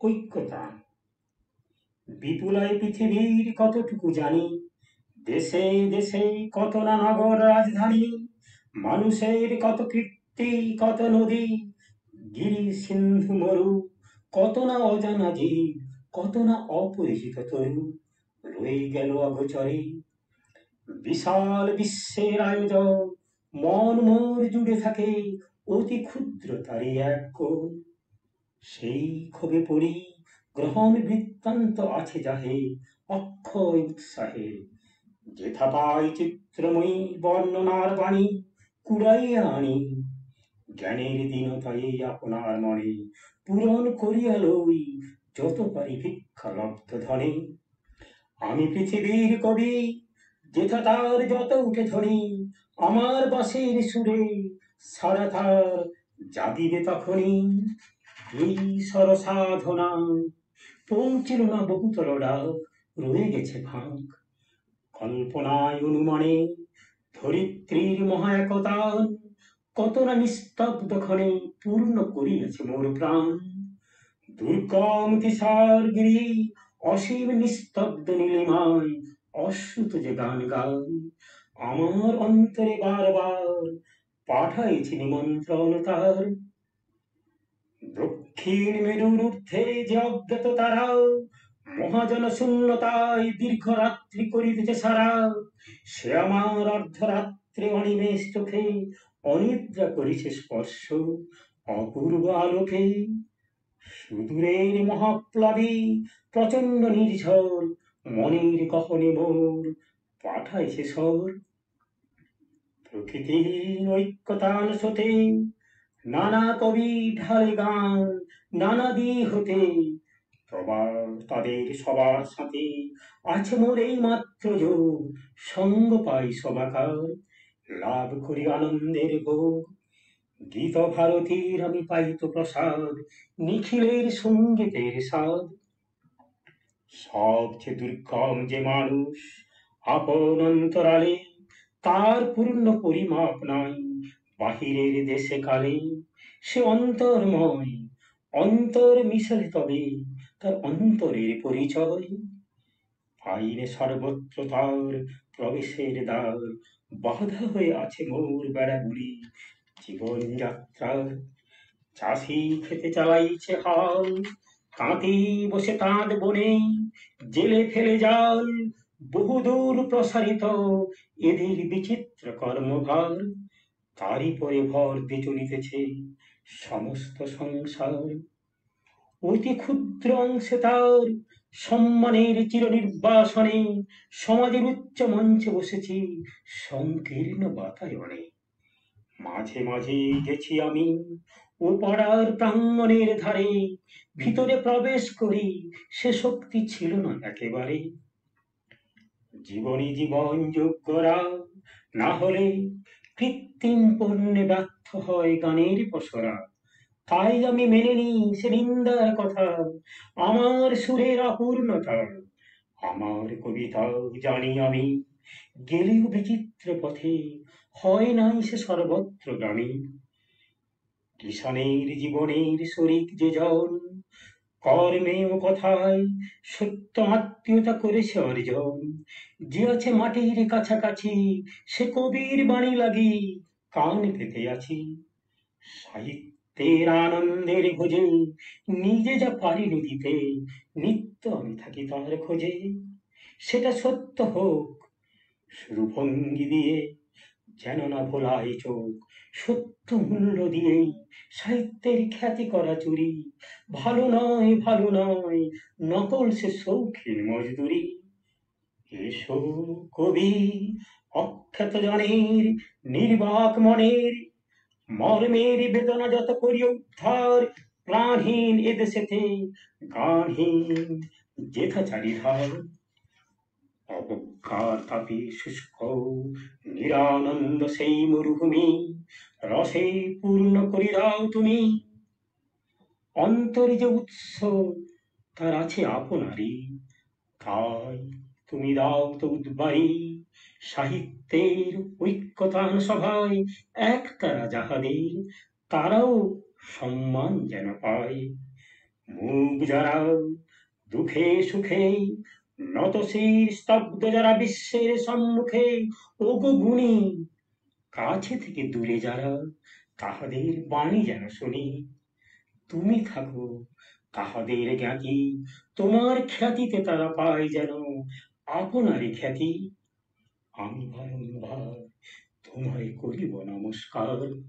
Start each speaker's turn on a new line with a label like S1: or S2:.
S1: ঐক্যতা। বিপুলায় পৃথিবীর কতটুকু জানি, দেশে দেশে কত না নগর রাজধানী, মানুষের কত কীর্তি, কত নদী, গিরি সিন্ধু মরু, কত না অজানা জীব, কত না অপরিচিত তরু রয়ে গেল অগোচরে। বিশাল বিশ্বের আয়োজন, মন মোর জুড়ে থাকে অতি ক্ষুদ্র তারই এক কোণ। সেই ক্ষোভে পড়ি, গ্রহণ বৃত্তান্ত আছে যাহে অক্ষয় উৎসাহে। যেথা পাই চিত্রময়ী বর্ণনার বাণী কুড়াইয়া আনি, জ্ঞানের দীনতায় আপনার মনে পূরণ করিয়া লই যত পারি ভিক্ষা লব্ধ ধনে। আমি পৃথিবীর কবি, যেথা তার যত উঠে ধ্বনি, আমার বাঁশির সুরে সারা তার জাগিবে তখনই। এই সরসাধনা পৌঁছিল না বহুতর ডাক, রয়ে গেছে ফাঁক কল্পনায় অনুমানে। ধরিত্রীর মহা একতান কত না নিস্তব্ধ ক্ষণে পূর্ণ করিয়াছে মোর প্রাণ। দুর্গম তিসার গিরি, অসীম নিস্তব্ধ নীলিমায় অশ্রুত যে গান গাই, আমার অন্তরে বারবার পাঠাইছি নিমন্ত্রণ তার। দক্ষিণ মেরুর ঊর্ধ্বে যে অজ্ঞাত তারা, মহাজন শূন্যতায় দীর্ঘ রাত্রি করিতেছে সারা, সে আমার অর্ধরাত্রে অনিমেষ চোখে অনিদ্রা করিছে স্পর্শ অপূর্ব আলোকে। সুদূরের মহাপ্লাবী প্রচন্ড নির্ঝর মনের গহনে মোর পাঠাইছে স্বর। প্রকৃতির ঐক্যতান স্রোতে নানা কবি ঢালে গান নানা দিক হতে, প্রবাদ তাদের সবার সাথে আছে মোর এই মাত্র যোগ। সঙ্গ পাই সবাকার, লাভ করি আনন্দের ভোগ। গীত ভারতীর আমি পাইত প্রসাদ, নিখিলের সঙ্গীতের স্বাদ। সবচেয়ে দুর্গম যে মানুষ আপন অন্তরালে, তার পূর্ণ পরিমাপ নাই বাহিরের দেশে কালে। সে অন্তর্ময়, অন্তর মিশলে তবে তার অন্তরের পরিচয়। আইনে সর্বত্র তার প্রবেশের দ্বার, বাধা হয়ে আছে মোর বেড়াগুলি জীবন যাত্রার। চাষি খেতে চালাইছে হাল, তাঁতি বসে তাঁত বনে, জেলে ফেলে জাল বহুদূর প্রসারিত এদের বিচিত্র কর্মভার। তারই পরে ভর দিয়ে চলিতেছে সমস্ত সংসার। অতি ক্ষুদ্র অংশে তার সম্মানের চিরনির্বাসনে সমাজের উচ্চ মঞ্চে বসেছি সংকীর্ণ বাতায়নে। মাঝে মাঝে গেছি আমি ও পাড়ার প্রাঙ্গণের ধারে, ভিতরে প্রবেশ করি সে শক্তি ছিল না একেবারে। জীবনী জীবন যোগ্যরা না হলে কৃত্রিম পণ্যে ব্যর্থ হয় গানের পসরা। তাই আমি মেনে নিই সে নিন্দার কথা, আমার সুরের অপূর্ণতা। আমার কবিতা জানি আমি গেলেও বিচিত্র পথে হয় নাই সে সর্বত্র গামী। কিষানের জীবনের শরিক যে জন, কর্মে ও কথায় সত্য আত্মীয়তা করেছে অর্জন। যে আছে মাটির কাছাকাছি সে কবির বাণী লাগি কান পেতে আছি। সাহিত্যের আনন্দের খোঁজে নিজে যা পারিনি দিতে, নিত্য আমি থাকি তার খোঁজে। সেটা সত্য হোক শুরু ভঙ্গি দিয়ে, যেন না ভোলাই চোখ সত্য মূল্য দিয়েই সাহিত্যের খ্যাতি করা চুরি। ভালো নয় ভালো নয় নকল সে শৌখিন মজদুরি। এসো কবি অখ্যাত জনের নির্বাক মনের, মর্মের বেদনা যত করি উদ্ধার। প্রাণহীন এদেশেতে গানহীন যেথা চারিধার। অবজ্ঞার তাপে শুষ্ক নিরানন্দ সেই মরুভূমি, রসে পূর্ণ করি দাও তুমি। অন্তর যে উৎস তার আছে আপনারই, তাই তুমি দাও তো উদ্বায়ী। সাহিত্যের ঐক্যতান সভায় এক তারা যাহাদের, তারাও সম্মান যেন পায়। মুখ যারা দুঃখে সুখে নতশির স্তব্ধ যারা বিশ্বের সম্মুখে, ওগো গুণী কাছে থেকে দূরে যারা, তাহাদের বাণী যেন শুনি। তুমি থাকো তাহাদের জ্ঞাতি, তোমার খ্যাতিতে তারা পায় যেন আপনারই খ্যাতি। আমি বারংবার তোমায় করিব নমস্কার।